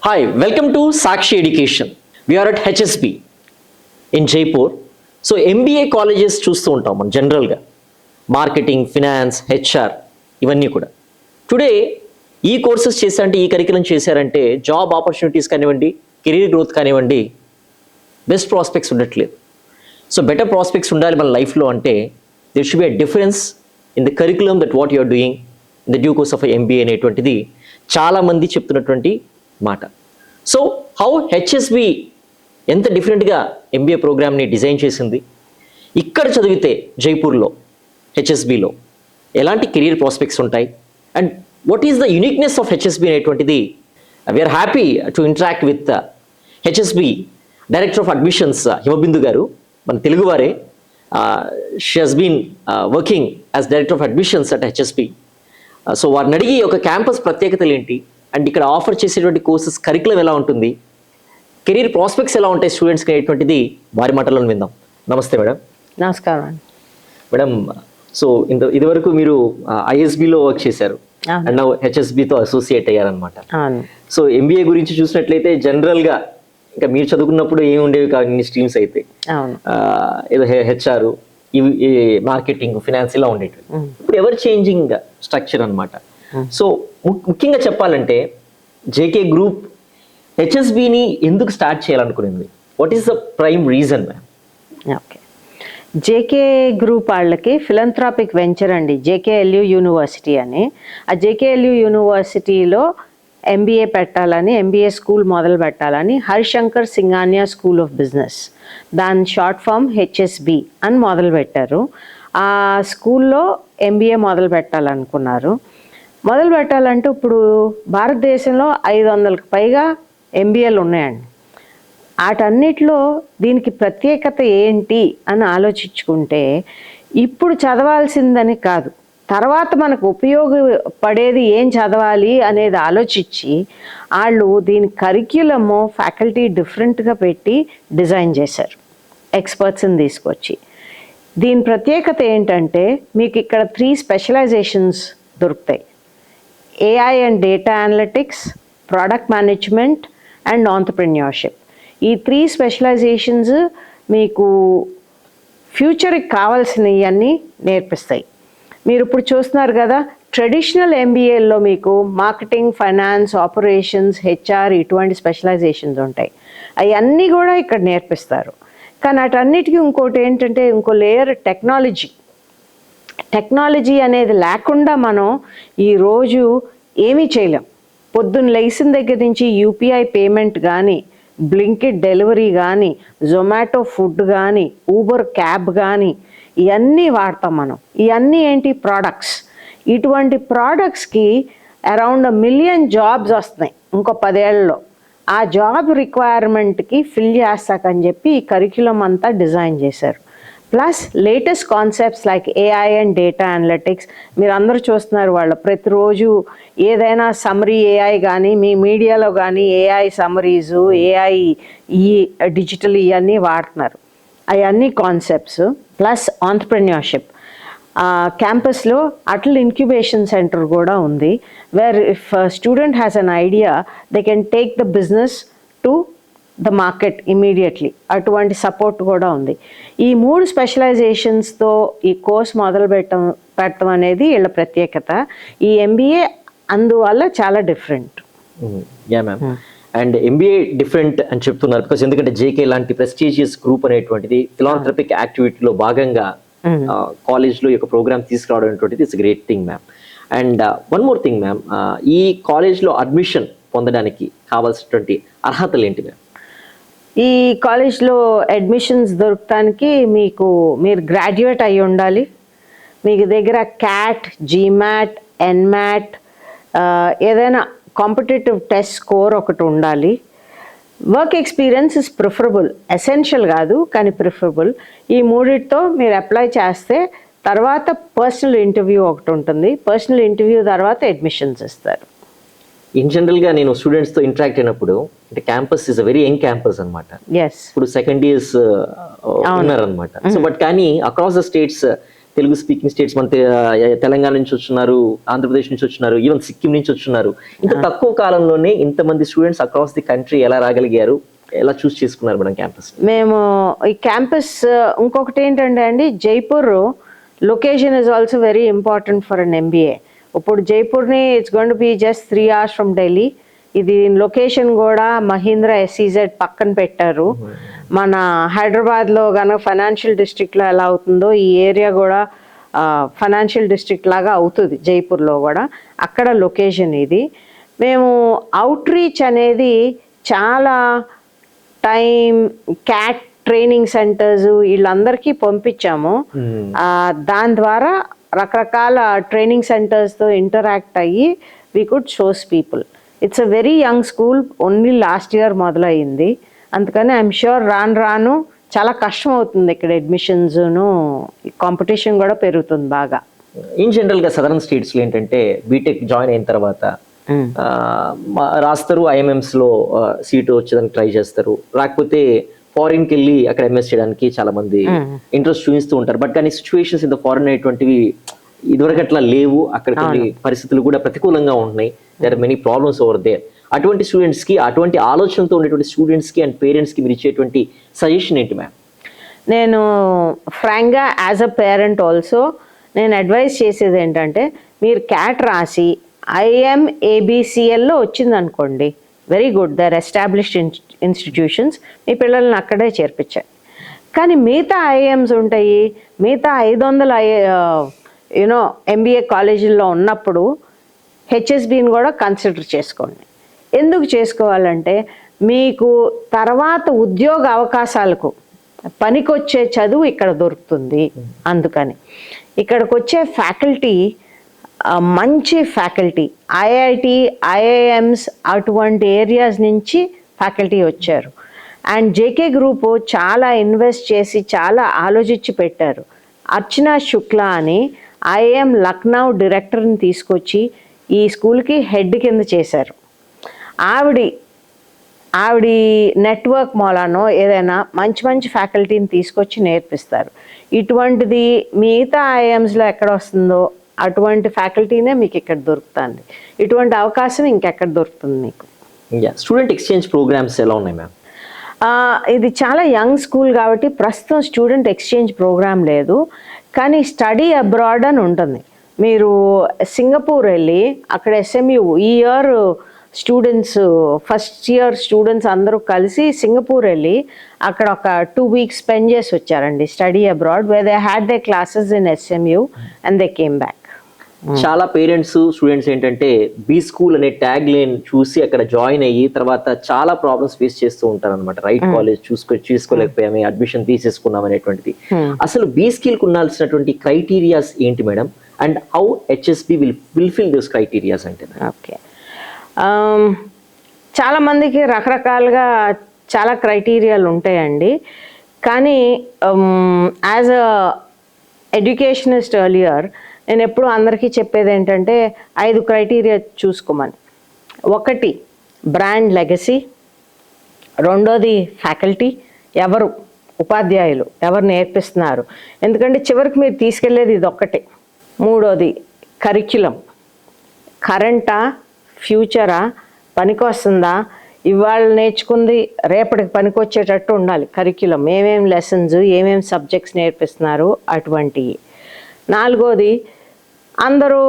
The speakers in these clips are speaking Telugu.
Hi, welcome to Sakshi Education. We are at HSB in Jaipur. So MBA colleges చూస్తూ ఉంటాం మనం జనరల్గా మార్కెటింగ్, ఫినాన్స్, హెచ్ఆర్ ఇవన్నీ కూడా. టుడే ఈ కోర్సెస్ చేశారంటే, ఈ కరికులం చేశారంటే జాబ్ ఆపర్చునిటీస్ కానివ్వండి, కెరీర్ గ్రోత్ కానివ్వండి, బెస్ట్ ప్రాస్పెక్ట్స్ ఉండట్లేదు. సో బెటర్ ప్రాస్పెక్ట్స్ ఉండాలి మన లైఫ్లో అంటే there should be a difference in the curriculum that what you're doing in the due course of MBA అనేటువంటిది చాలామంది చెప్తున్నటువంటి మాట. సో హౌ హెచ్ఎస్బి ఎంత డిఫరెంట్గా ఎంబీఏ ప్రోగ్రామ్ని డిజైన్ చేసింది, ఇక్కడ చదివితే జైపూర్లో హెచ్ఎస్బిలో ఎలాంటి కెరీర్ ప్రాస్పెక్ట్స్ ఉంటాయి, and what is the uniqueness of HSB అనేటువంటిది we're happy to interact with HSB director of admissions Himabindu garu, మన తెలుగువారే. She has been working as director of admissions at HSB. So వారిని అడిగి ఒక క్యాంపస్ ప్రత్యేకతలు ఏంటి, అండ్ ఇక్కడ ఆఫర్ చేసేటువంటి కోర్సెస్ కరికులం ఎలా ఉంటుంది, కెరీర్ ప్రాస్పెక్ట్స్ ఎలా ఉంటాయి స్టూడెంట్స్కి అనేటువంటిది వారి మాటల్లో విందాం. నమస్తే మేడం. నమస్కారం మేడం. సో ఇదివరకు మీరు ఐఎస్బిలో వర్క్ చేశారు అండ్ నా హెచ్ఎస్బితో అసోసియేట్ అయ్యారనమాట. సో ఎంబీఏ గురించి చూసినట్లయితే జనరల్గా ఇంకా మీరు చదువుకున్నప్పుడు ఏమి ఉండేవి కాదు, ఇన్ని స్ట్రీమ్స్ అయితే ఏదో హెచ్ఆర్, మార్కెటింగ్, ఫినాన్స్ ఇలా ఉండేవి. ఇప్పుడు ఎవర్ చేంజింగ్ స్ట్రక్చర్ అనమాట. సో ముఖ్యంగా చెప్పాలంటే జేకే గ్రూప్ హెచ్ఎస్బిని ఎందుకు స్టార్ట్ చేయాలనుకునేది, what is the prime reason ma'am? Okay, JK group వాళ్ళకి ఫిలంథ్రాపిక్ వెంచర్ అండి, జేకేఎల్యూ యూనివర్సిటీ అని. ఆ జేకేఎల్యూ యూనివర్సిటీలో ఎంబీఏ పెట్టాలని, ఎంబీఏ స్కూల్ మొదలు పెట్టాలని Harishankar Singhania school of business, దాని షార్ట్ ఫామ్ హెచ్ఎస్బి అని మొదలు పెట్టారు. ఆ స్కూల్లో ఎంబీఏ మొదలు పెట్టాలనుకున్నారు. మొదలు పెట్టాలంటే ఇప్పుడు భారతదేశంలో 500కి పైగా ఎంబీఏలు ఉన్నాయండి. వాటన్నిటిలో దీనికి ప్రత్యేకత ఏంటి అని ఆలోచించుకుంటే, ఇప్పుడు చదవాల్సిందని కాదు, తర్వాత మనకు ఉపయోగపడేది ఏం చదవాలి అనేది ఆలోచించి వాళ్ళు దీని కరిక్యులము ఫ్యాకల్టీ డిఫరెంట్గా పెట్టి డిజైన్ చేశారు, ఎక్స్పర్ట్స్ని తీసుకొచ్చి. దీని ప్రత్యేకత ఏంటంటే మీకు ఇక్కడ 3 స్పెషలైజేషన్స్ దొరుకుతాయి: AI and data analytics, product management and entrepreneurship. ఈ 3 స్పెషలైజేషన్స్ మీకు ఫ్యూచర్కి కావాల్సినవన్నీ నేర్పిస్తాయి. మీరు ఇప్పుడు చూస్తున్నారు కదా, ట్రెడిషనల్ ఎంబీఏల్లో మీకు మార్కెటింగ్, ఫైనాన్స్, ఆపరేషన్స్, హెచ్ఆర్ ఇటువంటి స్పెషలైజేషన్స్ ఉంటాయి. అవన్నీ కూడా ఇక్కడ నేర్పిస్తారు. కానీ వాటన్నిటికీ ఇంకోటి ఏంటంటే, ఇంకో లేయర్ టెక్నాలజీ అనేది లేకుండా మనం ఈరోజు ఏమీ చేయలేం. పొద్దున్న లేచిన దగ్గర నుంచి యూపీఐ పేమెంట్ కానీ, బ్లింకిట్ డెలివరీ కానీ, జొమాటో ఫుడ్ కానీ, ఊబర్ క్యాబ్ కానీ ఇవన్నీ వాడతాం మనం. ఇవన్నీ ఏంటి? ప్రోడక్ట్స్. ఇటువంటి ప్రోడక్ట్స్కి అరౌండ్ 1 మిలియన్ జాబ్స్ వస్తున్నాయి ఇంకో 10 ఏళ్లలో. ఆ జాబ్ రిక్వైర్మెంట్కి ఫిల్ చేస్తాకని చెప్పి ఈ కరిక్యులం అంతా డిజైన్ చేశారు. Plus latest concepts like AI and data analytics. మీరు అందరూ చూస్తున్నారు, వాళ్ళు ప్రతిరోజు ఏదైనా సమ్మరీ AI కానీ, మీ మీడియాలో కానీ AI సమ్మరీసు, AI ఈ డిజిటల్ ఇవన్నీ వాడుతున్నారు. అవన్నీ కాన్సెప్ట్స్. Plus entrepreneurship. క్యాంపస్లో అటల్ ఇంక్యుబేషన్ సెంటర్ కూడా ఉంది, where if student has an idea they can take the business to the market immediately. అటువంటి సపోర్ట్ కూడా ఉంది. ఈ 3 స్పెషలైజేషన్స్తో ఈ కోర్స్ మొదలు పెట్టడం అనేది వీళ్ళ ప్రత్యేకత. ఈ ఎంబీఏ అందువల్ల చాలా different. Yeah ma'am. And MBA different అని చెప్తున్నారు బికాస్ ఎందుకంటే జేకే లాంటి ప్రెస్టీజియస్ గ్రూప్ అనేటువంటిది ఫిలాంథ్రపిక్ యాక్టివిటీలో భాగంగా కాలేజ్లో ఈ యొక్క ప్రోగ్రామ్ తీసుకురావడం అనేటువంటిది it's great thing ma'am. And one more thing ma'am, ఈ కాలేజ్లో అడ్మిషన్ పొందడానికి కావాల్సినటువంటి అర్హతలు ఏంటి మ్యామ్? ఈ కాలేజ్లో అడ్మిషన్స్ దొరకడానికి మీరు గ్రాడ్యుయేట్ అయి ఉండాలి. మీకు దగ్గర క్యాట్, జీమాట్, ఎన్మాట్ ఏదైనా కాంపిటేటివ్ టెస్ట్ స్కోర్ ఒకటి ఉండాలి. Work experience is preferable, essential కాదు కానీ ప్రిఫరబుల్. ఈ 3తో మీరు అప్లై చేస్తే తర్వాత పర్సనల్ ఇంటర్వ్యూ ఒకటి ఉంటుంది. పర్సనల్ ఇంటర్వ్యూ తర్వాత అడ్మిషన్స్ ఇస్తారు. ఇన్ జనరల్గా నేను స్టూడెంట్స్తో ఇంటరాక్ట్ అయినప్పుడు అంటే campus is a very young campus అనమాట. ఇప్పుడు సెకండ్ ఇయర్స్ ఉన్నారనమాట. సో బట్ కానీ across the states Telugu speaking states మన తెలంగాణ నుంచి వచ్చున్నారు, ఆంధ్రప్రదేశ్ నుంచి వచ్చున్నారు, ఈవెన్ సిక్కిం నుంచి వచ్చున్నారు. ఇంత తక్కువ కాలంలోనే ఇంతమంది స్టూడెంట్స్ అక్రాస్ ది కంట్రీ ఎలా రాగలిగారు, ఎలా చూస్ చేసుకున్నారు మేడం క్యాంపస్? మేము ఈ క్యాంపస్ ఇంకొకటి ఏంటంటే అండి, Jaipur location is also very important for an MBA. ఇప్పుడు జైపూర్ని it's going to be just 3 hours from Delhi. ఇది లొకేషన్ కూడా మహీంద్రా ఎస్ఈజెడ్ పక్కన పెట్టారు. మన హైదరాబాద్లో కనుక ఫైనాన్షియల్ డిస్ట్రిక్ట్లో ఎలా అవుతుందో ఈ ఏరియా కూడా ఫైనాన్షియల్ డిస్ట్రిక్ట్ లాగా అవుతుంది జైపూర్లో కూడా. అక్కడ లొకేషన్ ఇది. మేము అవుట్ రీచ్ అనేది చాలా టైం, క్యాట్ ట్రైనింగ్ సెంటర్స్ వీళ్ళందరికీ పంపించాము. దాని ద్వారా రకరకాల ట్రైనింగ్ సెంటర్స్తో ఇంటరాక్ట్ అయ్యి we could shows people. It's a very young school, only last year మొదలయ్యింది. అందుకని ఐఎమ్ ష్యూర్ రాను రాను చాలా కష్టం అవుతుంది ఇక్కడ అడ్మిషన్స్ను, కాంపిటీషన్ కూడా పెరుగుతుంది బాగా. ఇన్ జనరల్గా సదరన్ స్టేట్స్లో ఏంటంటే బీటెక్ జాయిన్ అయిన తర్వాత రాస్తారు, ఐఎంఎంస్లో సీటు వచ్చేదానికి ట్రై చేస్తారు, రాకపోతే ఫారిన్కి వెళ్ళి అక్కడ ఎంఎస్ చేయడానికి చాలా మంది ఇంట్రెస్ట్ చూపిస్తూ ఉంటారు. బట్ కానీ సిచ్యువేషన్స్ ఇన్ ద ఫారిన్ అనేటువంటివి ఇదివరకు అట్లా లేవు. అక్కడ కొన్ని పరిస్థితులు కూడా ప్రతికూలంగా ఉంటున్నాయి. There are many problems over there. అటువంటి స్టూడెంట్స్కి, అటువంటి ఆలోచనతో ఉండేటువంటి స్టూడెంట్స్కి అండ్ పేరెంట్స్కి మీరు ఇచ్చేటువంటి సజెషన్ ఏంటి మ్యామ్? నేను ఫ్రాంక్గా యాజ్ అ పేరెంట్ ఆల్సో నేను అడ్వైస్ చేసేది ఏంటంటే, మీరు క్యాట్ రాసి IMABCLలో వచ్చింది అనుకోండి, very good, they are established institutions, మీ పిల్లల్ని అక్కడే చేర్పించాలి. కానీ మిగతా ఐఎమ్స్ ఉంటాయి, మిగతా 500 MBA కాలేజీల్లో ఉన్నప్పుడు HSBని కూడా కన్సిడర్ చేసుకోండి. ఎందుకు చేసుకోవాలంటే మీకు తర్వాత ఉద్యోగ అవకాశాలకు పనికొచ్చే చదువు ఇక్కడ దొరుకుతుంది. అందుకని ఇక్కడికి వచ్చే ఫ్యాకల్టీ మంచి ఫ్యాకల్టీ, IIT, IIMs అటువంటి ఏరియాస్ నుంచి ఫ్యాకల్టీ వచ్చారు. అండ్ జేకే గ్రూపు చాలా ఇన్వెస్ట్ చేసి చాలా ఆలోచించి పెట్టారు. అర్చనా శుక్లా అని IIM లక్నో డైరెక్టర్ని తీసుకొచ్చి ఈ స్కూల్కి హెడ్ కింద చేశారు. ఆవిడ నెట్వర్క్ మూలానో ఏదైనా మంచి మంచి ఫ్యాకల్టీని తీసుకొచ్చి నేర్పిస్తారు. ఇటువంటిది మిగతా IIMsలో ఎక్కడ వస్తుందో అటువంటి ఫ్యాకల్టీనే మీకు ఇక్కడ దొరుకుతుంది. ఇటువంటి అవకాశం ఇంకెక్కడ దొరుకుతుంది మీకు? స్టూడెంట్ ఎక్స్చేంజ్ ప్రోగ్రామ్స్ ఎలా ఉన్నాయి మ్యామ్? ఇది చాలా యంగ్ స్కూల్ కాబట్టి ప్రస్తుతం స్టూడెంట్ ఎక్స్చేంజ్ ప్రోగ్రామ్ లేదు, కానీ స్టడీ అబ్రాడ్ అని ఉంటుంది. మీరు సింగపూర్ వెళ్ళి అక్కడ SMU ఈ year students, first year students అందరూ కలిసి సింగపూర్ వెళ్ళి అక్కడ ఒక 2 weeks స్పెండ్ చేసి వచ్చారండి study abroad, where they had they classes in SMU and they came back. చాలా పేరెంట్స్, స్టూడెంట్స్ ఏంటంటే బీ స్కూల్ అనే ట్యాగ్ లైన్ చూసి అక్కడ జాయిన్ అయ్యి తర్వాత చాలా ప్రాబ్లమ్స్ ఫేస్ చేస్తూ ఉంటారు అనమాట. రైట్ కాలేజ్ చూసుకోలేకపోయాము, అడ్మిషన్ తీసేసుకున్నాం అనేటువంటిది. అసలు బీ స్కిల్ కు ఉండాల్సినటువంటి క్రైటీరియాస్ ఏంటి madam, and how HSB will fulfil those criterias అంటే? ఓకే, చాలామందికి రకరకాలుగా చాలా క్రైటీరియాలు ఉంటాయండి. కానీ యాజ్ అ ఎడ్యుకేషనిస్ట్ ఎర్లియర్ నేను ఎప్పుడు అందరికీ చెప్పేది ఏంటంటే 5 క్రైటీరియా చూసుకోమని. 1 బ్రాండ్ లెగసీ, 2ది ఫ్యాకల్టీ, ఎవరు ఉపాధ్యాయులు ఎవరు నేర్పిస్తున్నారు, ఎందుకంటే చివరికి మీరు తీసుకెళ్లేది ఇది ఒక్కటే. 3ది కరిక్యులం, కరెంటా ఫ్యూచరా, పనికొస్తుందా, ఇవాళ నేర్చుకుంది రేపటికి పనికొచ్చేటట్టు ఉండాలి కరిక్యులం, ఏమేమి లెసన్స్ ఏమేమి సబ్జెక్ట్స్ నేర్పిస్తున్నారు అటువంటివి. 4ది అందరూ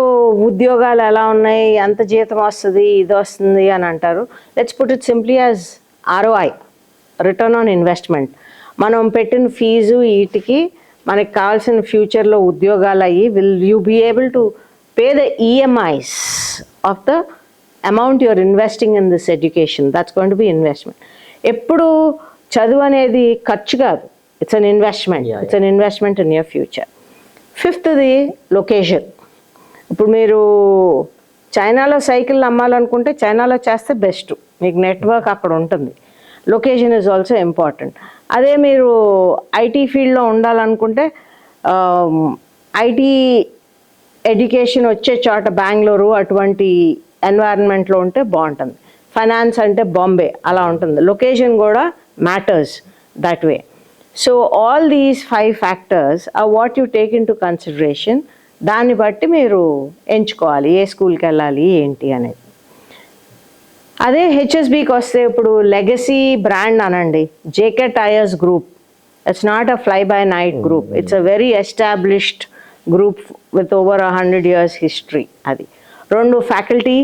ఉద్యోగాలు ఎలా ఉన్నాయి, ఎంత జీతం వస్తుంది, ఇది వస్తుంది అని అంటారు. Let's put it simply as ROI, return on investment. మనం పెట్టిన ఫీజు వీటికి మనకి కావాల్సిన ఫ్యూచర్లో ఉద్యోగాలు అయ్యి will you be able to pay the EMIs of the amount you're investing in this education. That's going to be investment. ఎప్పుడు చదువు అనేది ఖర్చు కాదు, it's an investment. It's an investment in your future. 5ది లొకేషన్. ఇప్పుడు మీరు చైనాలో సైకిల్ అమ్మాలనుకుంటే చైనాలో చేస్తే బెస్ట్, మీకు నెట్వర్క్ అక్కడ ఉంటుంది. Location is also important. అదే మీరు IT ఫీల్డ్లో ఉండాలనుకుంటే IT ఎడ్యుకేషన్ వచ్చే చోట బెంగళూరు అటువంటి ఎన్వైరన్మెంట్లో ఉంటే బాగుంటుంది. ఫైనాన్స్ అంటే బాంబే అలా ఉంటుంది. లొకేషన్ కూడా matters that way. So all these 5 factors are what you take into consideration. దాన్ని బట్టి మీరు ఎంచుకోవాలి ఏ స్కూల్కి వెళ్ళాలి ఏంటి అనేది. అదే హెచ్ఎస్బికి వస్తే ఇప్పుడు లెగసీ బ్రాండ్ అనండి, JK tyres group. It's not a fly by night group, it's a very established group with over 100 years history. అది 2 ఫ్యాకల్టీ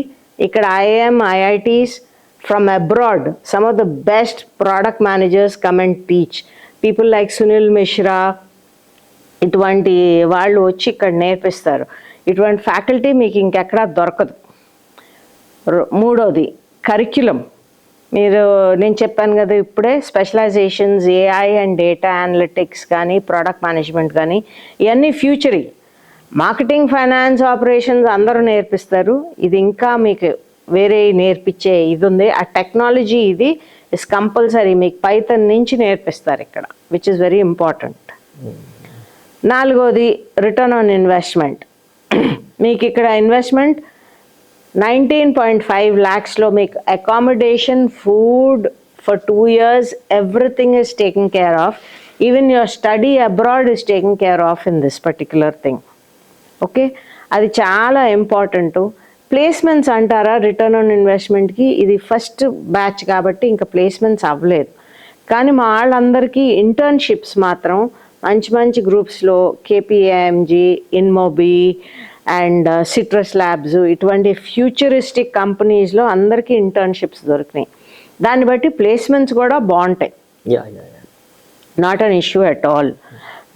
ఇక్కడ IIM IITs from abroad, some of the best product managers come and teach. People like Sunil Mishra ఇటువంటి వాళ్ళు వచ్చి ఇక్కడ నేర్పిస్తారు. ఇటువంటి ఫ్యాకల్టీ మీకు ఇంకెక్కడా దొరకదు. మూడోది కరిక్యులం. నేను చెప్పాను కదా ఇప్పుడే, specialisations AI and data analytics కానీ ప్రోడక్ట్ మేనేజ్మెంట్ కానీ ఇవన్నీ ఫ్యూచరీ. మార్కెటింగ్, ఫైనాన్స్, ఆపరేషన్స్ అందరూ నేర్పిస్తారు. ఇది ఇంకా మీకు వేరే నేర్పించే ఇది ఉంది. ఆ టెక్నాలజీ ఇది ఇస్ కంపల్సరీ మీకు పైథాన్ నుంచి నేర్పిస్తారు ఇక్కడ, విచ్ ఇస్ వెరీ ఇంపార్టెంట్. నాలుగోది రిటర్న్ ఆన్ ఇన్వెస్ట్మెంట్. మీకు ఇక్కడ ఇన్వెస్ట్మెంట్ 19.5 lakhsలో మీకు accommodation, food for 2 years, everything is taking care of. Even your study abroad is taking care of in this particular thing. Okay, అది చాలా ఇంపార్టెంట్. ప్లేస్మెంట్స్ అంటారా రిటర్న్ ఆన్ ఇన్వెస్ట్మెంట్కి, ఇది ఫస్ట్ బ్యాచ్ కాబట్టి ఇంకా ప్లేస్మెంట్స్ అవ్వలేదు. కానీ మా వాళ్ళందరికీ ఇంటర్న్షిప్స్ మాత్రం మంచి మంచి గ్రూప్స్లో KPMG, InMobi and Citrus Labs ఇటువంటి ఫ్యూచరిస్టిక్ కంపెనీస్లో అందరికీ ఇంటర్న్షిప్స్ దొరికినాయి. దాన్ని బట్టి ప్లేస్మెంట్స్ కూడా బాగుంటాయి, not an issue at all.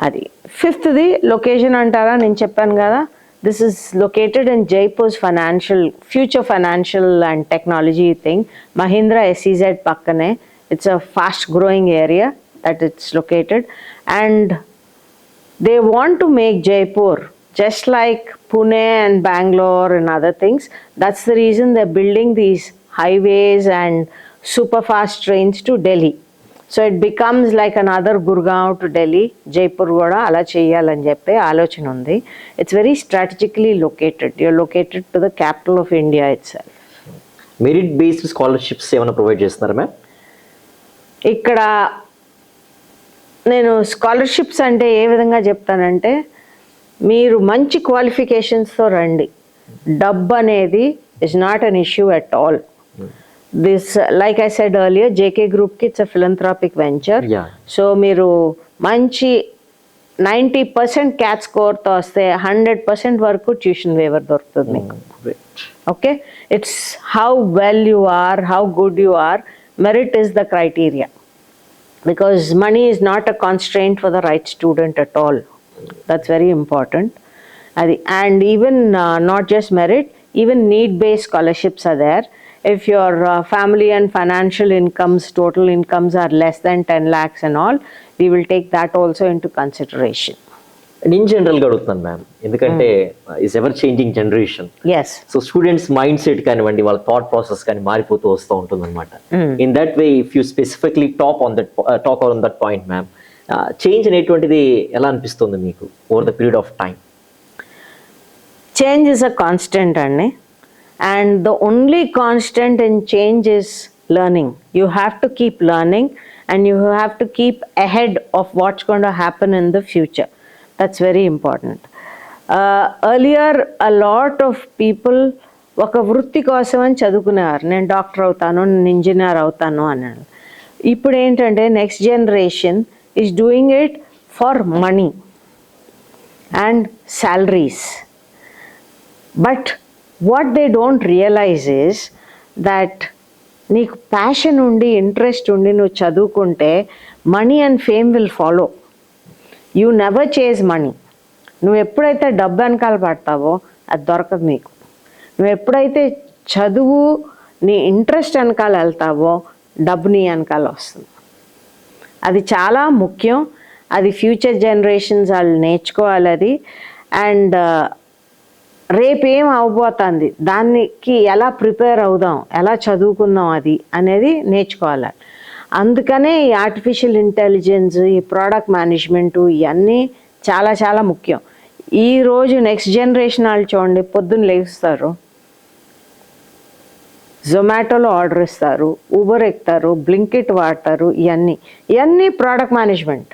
అది ఫిఫ్త్ది లొకేషన్ అంటారా, నేను చెప్పాను కదా, this is located in Jaipur's future financial and technology thing. Mahindra SEZ పక్కనే. It's a fast growing area that it's located, and they want to make Jaipur just like Pune and Bangalore and other things. That's the reason they're building these highways and super fast trains to Delhi. So it becomes like another Gurgaon to Delhi. Jaipur kuda ala cheyalani cheppe alochana undi. It's very strategically located. You're located to the capital of India itself. Merit based scholarships ఏమైనా ప్రొవైడ్ చేస్తున్నారా మ్యామ్? ఇక్కడ నేను స్కాలర్షిప్స్ అంటే ఏ విధంగా చెప్తానంటే, మీరు మంచి క్వాలిఫికేషన్స్తో రండి. డబ్బు అనేది is not an issue at all. This like I said earlier, JK గ్రూప్కి ఇట్స్ అ ఫిలంథ్రాపిక్ వెంచర్. సో మీరు మంచి 90% క్యాట్ స్కోర్తో వస్తే 100% వరకు ట్యూషన్ వేవర్ దొరుకుతుంది మీకు. Okay, it's how well you are, how good you are. Merit is the criteria. Because money is not a constraint for the right student at all. That's very important. And even not just merit, even need-based scholarships are there. If your family and financial incomes, total incomes are less than 10 lakhs and all, we will take that also into consideration. నేను జనరల్గా అడుగుతున్నాను మ్యామ్, ఎందుకంటే is ever changing generation. So students mind set కానివ్వండి, వాళ్ళ థాట్ ప్రాసెస్ కానీ మారిపోతూ వస్తూ ఉంటుంది అనమాట. In that way if you specifically talk on that point ma'am, change అనేటువంటిది ఎలా అనిపిస్తుంది మీకు over the period of time? Change is a constant అండి, and the only constant in change is learning. You have to keep learning and you have to keep ahead of what's going to happen in the future. That's very important. Earlier a lot of people ఒక వృత్తి కోసం అని చదువుకునేవారు. నేను డాక్టర్ అవుతాను, నేను ఇంజనీర్ అవుతాను అన్నాడు. ఇప్పుడు ఏంటంటే next generation is doing it for money and salaries. But what they don't realise is that నీకు ప్యాషన్ ఉండి ఇంట్రెస్ట్ ఉండి నువ్వు చదువుకుంటే money and fame will follow. You never chase money. నువ్వు ఎప్పుడైతే డబ్బు వెనకాల పడతావో అది దొరకదు నీకు. నువ్వు ఎప్పుడైతే చదువు నీ ఇంట్రెస్ట్ వెనకాల వెళ్తావో డబ్బు నీ వెనకాల వస్తుంది. అది చాలా ముఖ్యం. అది ఫ్యూచర్ జనరేషన్స్ వాళ్ళు నేర్చుకోవాలి అది. అండ్ రేపేం అవబోతుంది, దానికి ఎలా ప్రిపేర్ అవుదాం, ఎలా చదువుకుందాం అది అనేది నేర్చుకోవాలి. అందుకనే ఈ ఆర్టిఫిషియల్ ఇంటెలిజెన్స్, ఈ ప్రోడక్ట్ మేనేజ్మెంటు ఇవన్నీ చాలా చాలా ముఖ్యం. ఈరోజు నెక్స్ట్ జనరేషన్ వాళ్ళు చూడండి, పొద్దున్న లేస్తారు, జొమాటోలో ఆర్డర్ ఇస్తారు, ఊబర్ ఎక్కుతారు, బ్లింకిట్ వాడతారు. ఇవన్నీ ప్రోడక్ట్ మేనేజ్మెంట్.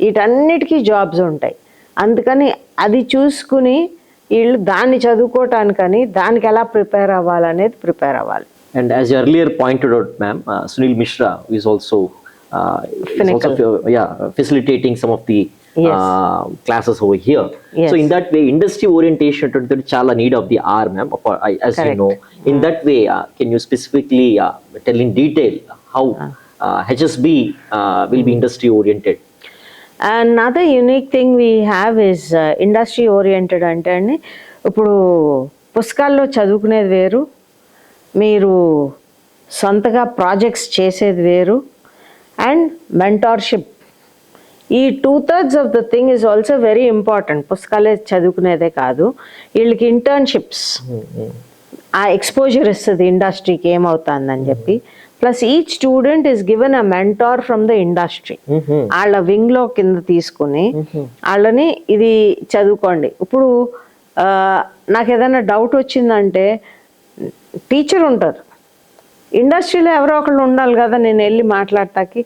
వీటన్నిటికీ జాబ్స్ ఉంటాయి. అందుకని అది చూసుకుని వీళ్ళు దాన్ని చదువుకోవటానికని దానికి ఎలా ప్రిపేర్ అవ్వాలనేది ప్రిపేర్ అవ్వాలి. And as you earlier pointed out, ma'am, Sunil Mishra is also, facilitating some of the classes over here. Yes. So in that way, industry orientation to chala need of the hour, ma'am. As Correct. you know, in that way, can you specifically tell in detail how HSB will be industry oriented? Another unique thing we have is industry oriented అంటే అండి, ఇప్పుడు పుస్తకాల్లో చదువుకునేది వేరు, మీరు సొంతగా ప్రాజెక్ట్స్ చేసేది వేరు, అండ్ మెంటార్షిప్. ఈ 2/3 of the thing is also very important. పుస్తకాలే చదువుకునేదే కాదు, వీళ్ళకి ఇంటర్న్షిప్స్, ఆ ఎక్స్పోజర్ ఇస్తుంది ఇండస్ట్రీకి ఏమవుతుందని చెప్పి. Plus each student is given a mentor from the industry. వాళ్ళ వింగ్లో కింద తీసుకుని వాళ్ళని ఇది చదువుకోండి. ఇప్పుడు నాకు ఏదైనా డౌట్ వచ్చిందంటే టీచర్ ఉంటారు, ఇండస్ట్రీలో ఎవరో ఒకళ్ళు ఉండాలి కదా, నేను వెళ్ళి మాట్లాడటానికి.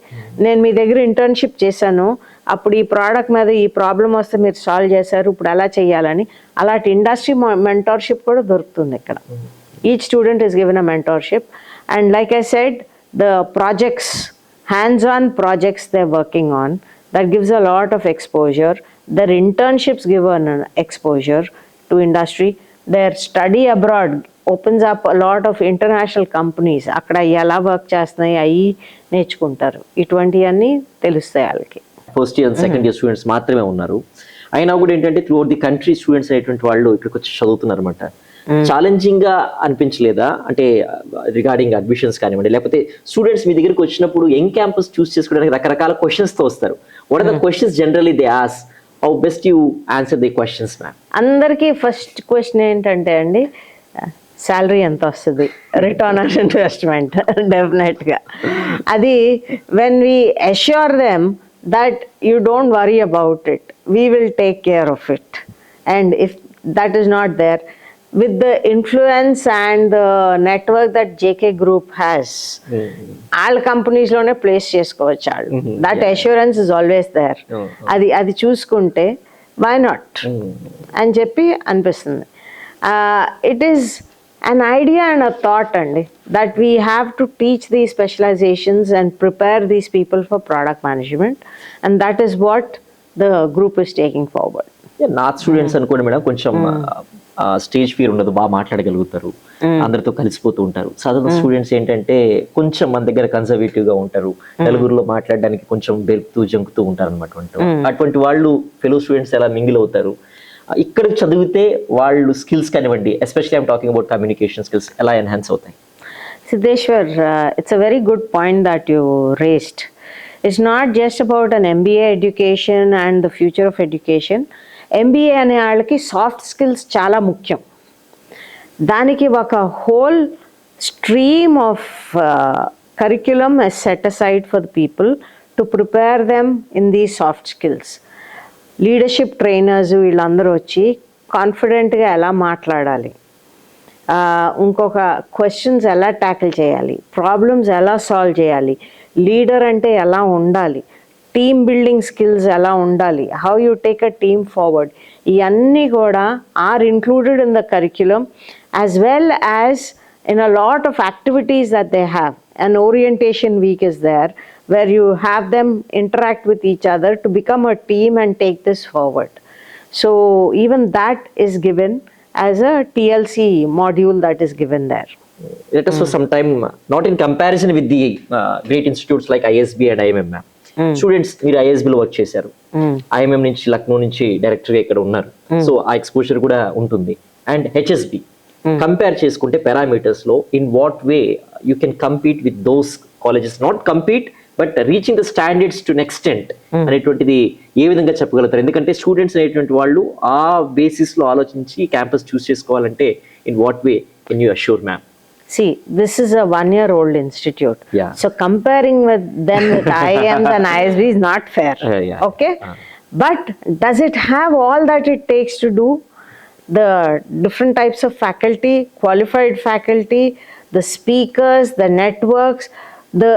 నేను మీ దగ్గర ఇంటర్న్షిప్ చేశాను, అప్పుడు ఈ ప్రోడక్ట్ మీద ఈ ప్రాబ్లం వస్తే మీరు సాల్వ్ చేశారు, ఇప్పుడు ఎలా చేయాలని. అలాంటి ఇండస్ట్రీ మెంటార్షిప్ కూడా దొరుకుతుంది ఇక్కడ. Each student is given a mentorship. And like I said, the projects, hands-on projects they're working on, that gives a lot of exposure. Their internships give an exposure to industry. Their study abroad opens up a lot of international companies. అక్కడ ఎలా వర్క్ చేస్తున్నాయి అవి నేర్చుకుంటారు. ఇటువంటివన్నీ తెలుస్తాయి వాళ్ళకి. First year second year students మాత్రమే ఉన్నారు. అయినా కూడా ఏంటంటే through out the country students అనేటువంటి వాళ్ళు ఇక్కడికి వచ్చి చదువుతున్నారు అనమాట. ఛాలెంజింగ్ గా అనిపించలేదా? అంటే రిగార్డింగ్ అడ్మిషన్స్ కానివ్వండి, లేకపోతే స్టూడెంట్స్ మీ దగ్గరికి వచ్చినప్పుడు యంగ్ క్యాంపస్ చూస్ చేసుకోవడానికి రకరకాల క్వశ్చన్స్ తో వస్తారు. What are the questions generally they ask? How best you answer the questions ma'am? అందరికీ ఫస్ట్ క్వశ్చన్ ఏంటంటే అండి, శాలరీ ఎంత వస్తుంది, రిటర్న్ ఆన్ ఇన్వెస్ట్మెంట్. డెఫినెట్గా అది when we assure them that you don't worry about it, we will take care of it. And if that is not there, with the influence and the network that JK Group has, all companies lone place chesukovachu allu. That assurance is always there. అది చూసుకుంటే why not అని చెప్పి అనిపిస్తుంది. It is an idea and a thought andi that we have to teach these specializations and prepare these people for product management, and that is what the group is taking forward. North students అనుకోండి మేడం, కొంచెం స్టేజ్ ఫియర్ ఉండదు, బాగా మాట్లాడగలుగుతారు, అందరితో కలిసిపోతూ ఉంటారు. సాధారణ స్టూడెంట్స్ ఏంటంటే కొంచెం మన దగ్గర కన్సర్వేటివ్ గా ఉంటారు, నలుగురిలో మాట్లాడడానికి కొంచెం బెరుకుతూ జంకుతూ ఉంటారు అనమాట. అటువంటి వాళ్ళు ఫెలో స్టూడెంట్స్ ఎలా మింగిల్ అవుతారు? ఇక్కడ చదివితే వాళ్ళు స్కిల్స్ కానివ్వండి, especially I'm talking about communication skills, ఎలా ఎన్హాన్స్ అవుతాయి? Siddheshwar, it's a very good point that you raised. It's not just about an MBA education and the future of education. MBA అనే వాళ్ళకి సాఫ్ట్ స్కిల్స్ చాలా ముఖ్యం. దానికి ఒక whole stream of curriculum is set aside for the people to prepare them in these soft skills. Leadership trainers వీళ్ళందరూ వచ్చి కాన్ఫిడెంట్గా ఎలా మాట్లాడాలి, ఇంకొక క్వశ్చన్స్ ఎలా ట్యాకిల్ చేయాలి, ప్రాబ్లమ్స్ ఎలా సాల్వ్ చేయాలి, లీడర్ అంటే ఎలా ఉండాలి, టీమ్ బిల్డింగ్ స్కిల్స్ ఎలా ఉండాలి, how you take a team forward, ఇవన్నీ కూడా are included in the curriculum as well as in a lot of activities that they have. An orientation week is there where you have them interact with each other to become a team and take this forward. So even that is given as a TLC module that is given there. Let us for some time, not in comparison with the great institutes like ISB and IMM. Students, మీరు ISB లో వర్క్ చేశారు, IMM నుంచి లక్నో నుంచి డైరెక్టర్గా ఇక్కడ ఉన్నారు, సో ఆ ఎక్స్పోజర్ కూడా ఉంటుంది. అండ్ HSB కంపేర్ చేసుకుంటే పారామీటర్స్ లో in what way you can compete with those colleges, not compete but reaching the standards to extent అనేటువంటిది ఏ విధంగా చెప్పగలుగుతారు? ఎందుకంటే స్టూడెంట్స్ అనేటువంటి వాళ్ళు ఆ బేసిస్ లో ఆలోచించి క్యాంపస్ చూస్ చేసుకోవాలంటే in what way can you assure ma'am? See, this is a 1-year-old institute. Yeah. So comparing with them with IIMs and ISB is not fair. Yeah. Okay? But does it have all that it takes to do? The different types of faculty, qualified faculty, the speakers, the networks, the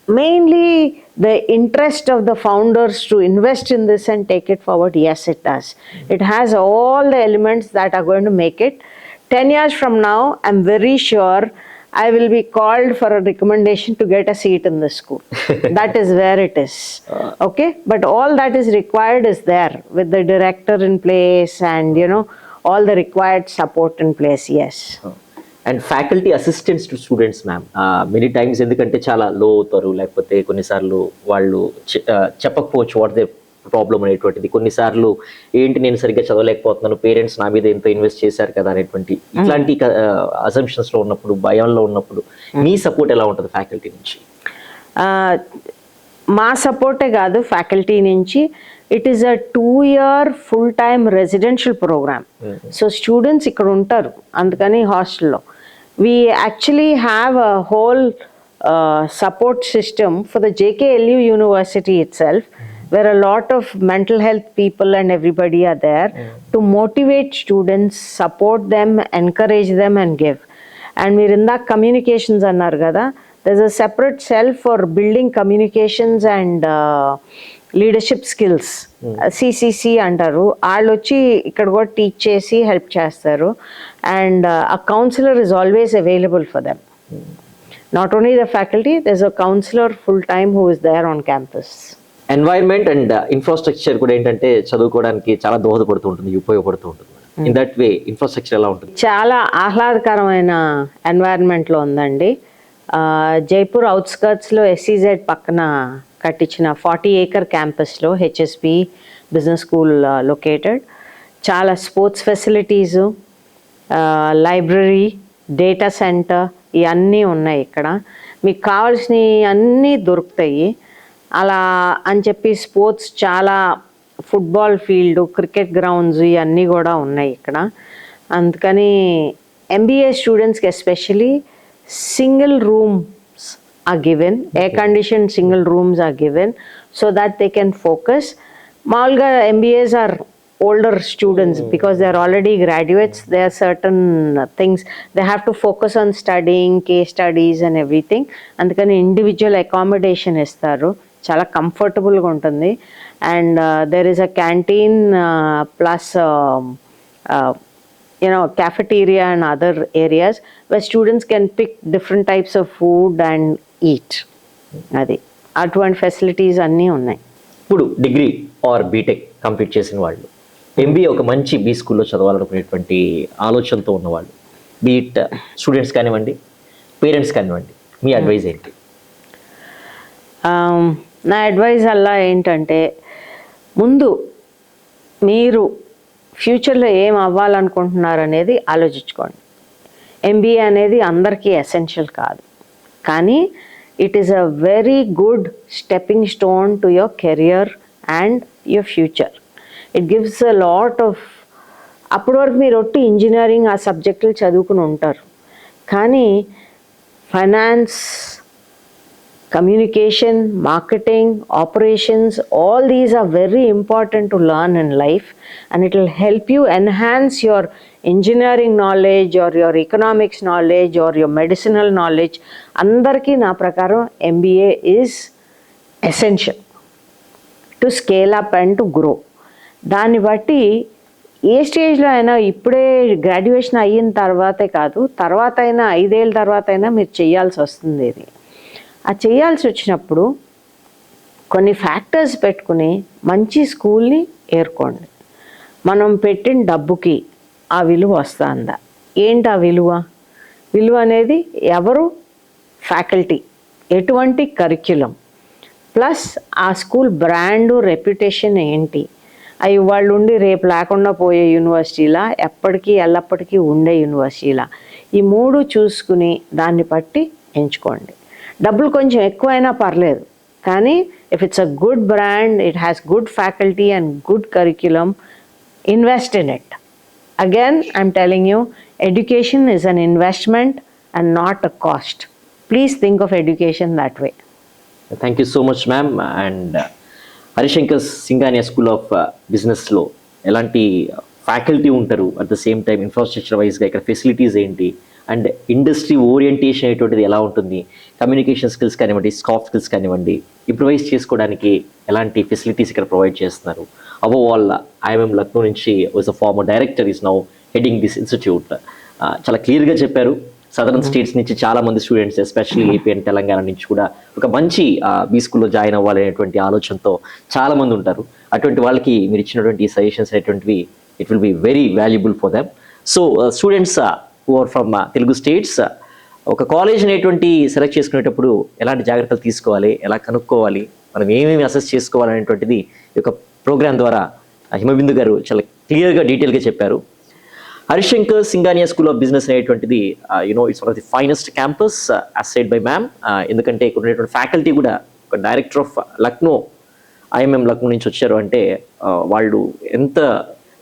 mainly the interest of the founders to invest in this and take it forward, yes, it does. It has all the elements that are going to make it. 10 years from now, I'm very sure I will be called for a recommendation to get a seat in the school. That is where it is. Okay, but all that is required is there with the director in place and all the required support in place. Yes. And faculty assistants to students ma'am many times ఎందుకంటే చాలా లో అవుతారు, లేకపోతే కొన్నిసార్లు వాళ్ళు చెప్పకపోవచ్చు వాట్ దే ప్రాబ్లం అనేటువంటిది, కొన్నిసార్లు ఏంటి నేను సరిగ్గా చదవలేకపోతున్నాను, పేరెంట్స్ నా మీద ఎంతో ఇన్వెస్ట్ చేశారు కదా అనేటువంటి ఇట్లాంటి అజంప్షన్స్లో ఉన్నప్పుడు, భయంలో ఉన్నప్పుడు మీ సపోర్ట్ ఎలా ఉంటుంది ఫ్యాకల్టీ నుంచి? మా సపోర్టే కాదు ఫ్యాకల్టీ నుంచి, it is a 2-year full-time residential program. So students ఇక్కడ ఉంటారు, అందుకని హాస్టల్లో we actually have a whole support system for the JKLU University itself, where a lot of mental health people and everybody are there to motivate students, support them, encourage them and give. And మీరు ఇందాక కమ్యూనికేషన్స్ అన్నారు కదా, there's a separate cell for building communications and leadership skills, CCC అంటారు. వాళ్ళు వచ్చి ఇక్కడ కూడా టీచ్ చేసి హెల్ప్ చేస్తారు. And a counselor is always available for them. Not only the faculty, there's a counselor full time who is there on campus. Environment and infrastructure కూడా ఏంటంటే చదువుకోవడానికి చాలా దోహదపడుతూ ఉంటుంది, ఉపయోగపడుతూ ఉంటుంది. ఇన్ దట్ వే ఇన్ఫ్రాస్ట్రక్చర్ ఎలా ఉంటుంది? చాలా ఆహ్లాదకరమైన ఎన్వైర్న్మెంట్లో ఉందండి. జైపూర్ అవుట్స్కర్ట్స్లో ఎస్సీజెడ్ పక్కన కట్టించిన 40-acre క్యాంపస్లో హెచ్ఎస్పి బిజినెస్ స్కూల్ లొకేటెడ్. చాలా sports facilities, library, data centre ఇవన్నీ ఉన్నాయి ఇక్కడ. మీకు కావాల్సినవి అన్నీ దొరుకుతాయి. అలా అని చెప్పి స్పోర్ట్స్ చాలా, ఫుట్బాల్ ఫీల్డ్, క్రికెట్ గ్రౌండ్స్ ఇవన్నీ కూడా ఉన్నాయి ఇక్కడ. అందుకని ఎంబీఏ స్టూడెంట్స్కి especially single rooms are given, air conditioned single rooms are given so that they can focus. Malga MBAs are older students because they are already graduates. There are certain things they have to focus on studying, case studies and everything. Andukani individual accommodation istaru, chala comfortable ga untundi. And there is a canteen plus cafeteria and other areas where students can pick different types of food and eat. అది అటువంటి ఫెసిలిటీస్ అన్నీ ఉన్నాయి. ఇప్పుడు డిగ్రీ ఆర్ బీటెక్ కంప్లీట్ చేసిన వాళ్ళు ఎంబీఏ ఒక మంచి బీ స్కూల్లో చదవాలనుకునేటువంటి ఆలోచనతో ఉన్నవాళ్ళు, బీట్ స్టూడెంట్స్ కానివ్వండి, పేరెంట్స్ కానివ్వండి, మీ అడ్వైజ్ ఏంటి? నా అడ్వైజ్ అలా ఏంటంటే, ముందు మీరు ఫ్యూచర్లో ఏం అవ్వాలనుకుంటున్నారు అనేది ఆలోచించుకోండి. ఎంబీఏ అనేది అందరికీ ఎసెన్షియల్ కాదు, కానీ it is a very good stepping stone to your career and your future. It gives a lot of, అప్పటి వరకు మీరు ఒట్టి ఇంజనీరింగ్ ఆ సబ్జెక్టులు చదువుకుని ఉంటారు, కానీ finance, communication, marketing, operations, all these are very important to learn in life, and it will help you enhance your engineering knowledge or your economics knowledge or your medicinal knowledge. Andarki na prakaram MBA is essential to scale up and to grow. దాన్ని బట్టి ఏ స్టేజ్లో అయినా, ఇప్పుడే గ్రాడ్యుయేషన్ అయిన తర్వాతే కాదు, తర్వాత అయినా 5 ఏళ్ళ తర్వాత అయినా మీరు చేయాల్సి వస్తుంది. ఇది ఆ చేయాల్సి వచ్చినప్పుడు కొన్ని ఫ్యాక్టర్స్ పెట్టుకుని మంచి స్కూల్ని ఏర్కోండి. మనం పెట్టిన డబ్బుకి ఆ విలువ వస్తుందా? ఏంటి ఆ విలువ? విలువ అనేది ఎవరు? ఫ్యాకల్టీ, ఎటువంటి కరిక్యులం, ప్లస్ ఆ స్కూల్ బ్రాండు, రెప్యుటేషన్ ఏంటి, అవి వాళ్ళు ఉండి రేపు లేకుండా పోయే యూనివర్సిటీలా, ఎప్పటికీ ఎల్లప్పటికీ ఉండే యూనివర్సిటీలా, ఈ 3 చూసుకుని దాన్ని బట్టి ఎంచుకోండి. డబ్బులు కొంచెం ఎక్కువైనా పర్లేదు, కానీ if it's a good brand, it has good faculty and good curriculum, invest in it. Again I'm telling you, education is an investment and not a cost. Please think of education that way. Thank you so much ma'am. And Harishankar Singhania school of బిజినెస్లో ఎలాంటి ఫ్యాకల్టీ ఉంటారు, at the same time infrastructure వైజ్గా ఇక్కడ ఫెసిలిటీస్ ఏంటి అండ్ ఇండస్ట్రీ ఓరియంటేషన్ అనేటువంటిది ఎలా ఉంటుంది, కమ్యూనికేషన్ స్కిల్స్ కానివ్వండి, సాఫ్ట్ స్కిల్స్ కానివ్వండి, ఇంప్రవైజ్ చేసుకోవడానికి ఎలాంటి ఫెసిలిటీస్ ఇక్కడ ప్రొవైడ్ చేస్తున్నారు. అబోవ్ ఆల్ ఐఎంఎం లక్నో నుంచి was a former director is now heading this institute. చాలా క్లియర్గా చెప్పారు. సదరన్ స్టేట్స్ నుంచి చాలా మంది students, especially AP and Telangana నుంచి కూడా ఒక మంచి బీ స్కూల్లో జాయిన్ అవ్వాలనేటువంటి ఆలోచనతో చాలా మంది ఉంటారు. అటువంటి వాళ్ళకి మీరు ఇచ్చినటువంటి సజెషన్స్ అనేటువంటివి it will be very valuable for them. So students who are from Telugu states, ఒక కాలేజ్ అనేటువంటి సెలెక్ట్ చేసుకునేటప్పుడు ఎలాంటి జాగ్రత్తలు తీసుకోవాలి, ఎలా కనుక్కోవాలి, మనం ఏమేమి అసెస్ చేసుకోవాలి అనేటువంటిది ఈ యొక్క ప్రోగ్రామ్ ద్వారా హిమబిందు గారు చాలా క్లియర్గా డీటెయిల్గా చెప్పారు. Harishankar Singhania school of business అనేటువంటిది it's one of the finest campus as said by ma'am. ఎందుకంటే ఇక్కడ ఉన్నటువంటి ఫ్యాకల్టీ కూడా ఒక director of Lucknow, IIM Lucknow నుంచి వచ్చారు అంటే వాళ్ళు ఎంత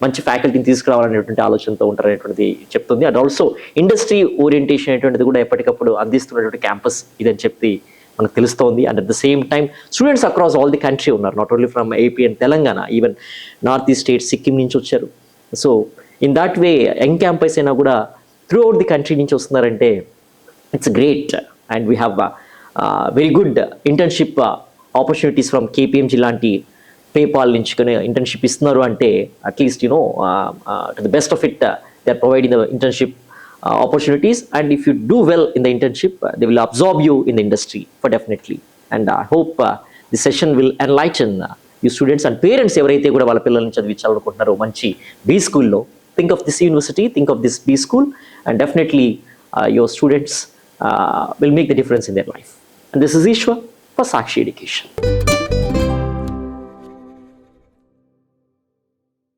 మంచి ఫ్యాకల్టీని తీసుకురావాలనేటువంటి ఆలోచనతో ఉంటారనేటువంటిది చెప్తుంది. అండ్ ఆల్సో ఇండస్ట్రీ ఓరియంటేషన్ అనేటువంటిది కూడా ఎప్పటికప్పుడు అందిస్తున్నటువంటి క్యాంపస్ ఇదని చెప్పి మనకు తెలుస్తోంది. And at the same time students across all the country ఉన్నారు, not only from AP and Telangana, even north east state Sikkim నుంచి వచ్చారు. So in that way young campus అయినా కూడా త్రూ అవుట్ ది కంట్రీ నుంచి వస్తున్నారంటే it's great. And we have very good internship opportunities from KPMG లాంటి పేపాల్ నుంచి కానీ ఇంటర్న్షిప్ ఇస్తున్నారు అంటే at least to the best of it they are providing the internship opportunities, and if you do well in the internship they will absorb you in the industry for definitely. And I hope this session will enlighten you students and parents ఎవరైతే కూడా వాళ్ళ పిల్లల్ని చదివించాలనుకుంటున్నారో మంచి బీ స్కూల్లో, think of this university, think of this B school, and definitely your students will make the difference in their life. And this is Ishwar for Sakshi Education.